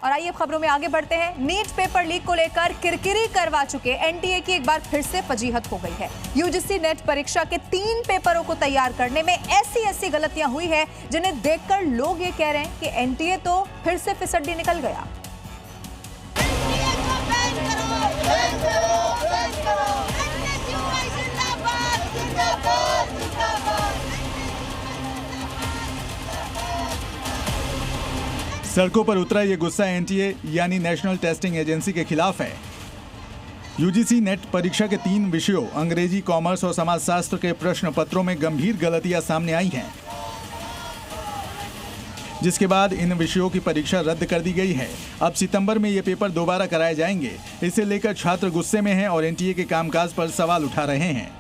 और आइए खबरों में आगे बढ़ते हैं। नीट पेपर लीक को लेकर किरकिरी करवा चुके एनटीए की एक बार फिर से फजीहत हो गई है। यूजीसी नेट परीक्षा के 3 पेपरों को तैयार करने में ऐसी गलतियां हुई है जिन्हें देखकर लोग ये कह रहे हैं कि एनटीए तो फिर से फिसड्डी निकल गया। सड़कों पर उतरा ये गुस्सा एनटीए यानी नेशनल टेस्टिंग एजेंसी के खिलाफ है। यूजीसी नेट परीक्षा के 3 विषयों अंग्रेजी, कॉमर्स और समाजशास्त्र के प्रश्न पत्रों में गंभीर गलतियां सामने आई हैं, जिसके बाद इन विषयों की परीक्षा रद्द कर दी गई है। अब सितंबर में ये पेपर दोबारा कराए जाएंगे। इसे लेकर छात्र गुस्से में हैं और एनटीए के कामकाज पर सवाल उठा रहे हैं।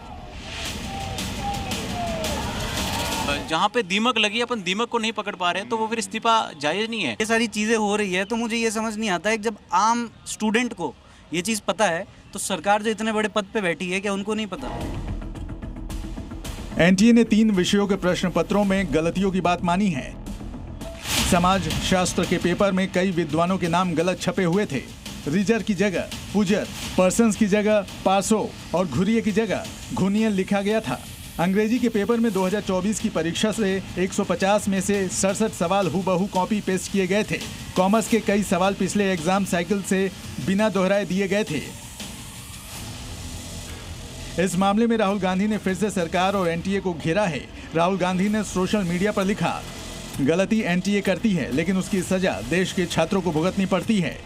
जहाँ पे दीमक लगी अपन दीमक को नहीं पकड़ पा रहे तो वो फिर इस्तीफा जायज नहीं है। ये सारी चीज़ें हो रही है तो मुझे ये समझ नहीं आता है कि जब आम स्टूडेंट को ये चीज़ पता है तो सरकार जो इतने बड़े पद पे बैठी है क्या उनको नहीं पता? एनटीए ने 3 विषयों के प्रश्न पत्रों में गलतियों की बात मानी है। समाज शास्त्र के पेपर में कई विद्वानों के नाम गलत छपे हुए थे। रिजर की जगह पुजर, पर्सन्स की जगह पासो और घुरिये की जगह घुनियल लिखा गया था। अंग्रेजी के पेपर में 2024 की परीक्षा से 150 में से 67 सवाल हूबहू कॉपी पेस्ट किए गए थे। कॉमर्स के कई सवाल पिछले एग्जाम साइकिल से बिना दोहराए दिए गए थे। इस मामले में राहुल गांधी ने फिर से सरकार और एनटीए को घेरा है। राहुल गांधी ने सोशल मीडिया पर लिखा, गलती एनटीए करती है लेकिन उसकी सजा देश के छात्रों को भुगतनी पड़ती है।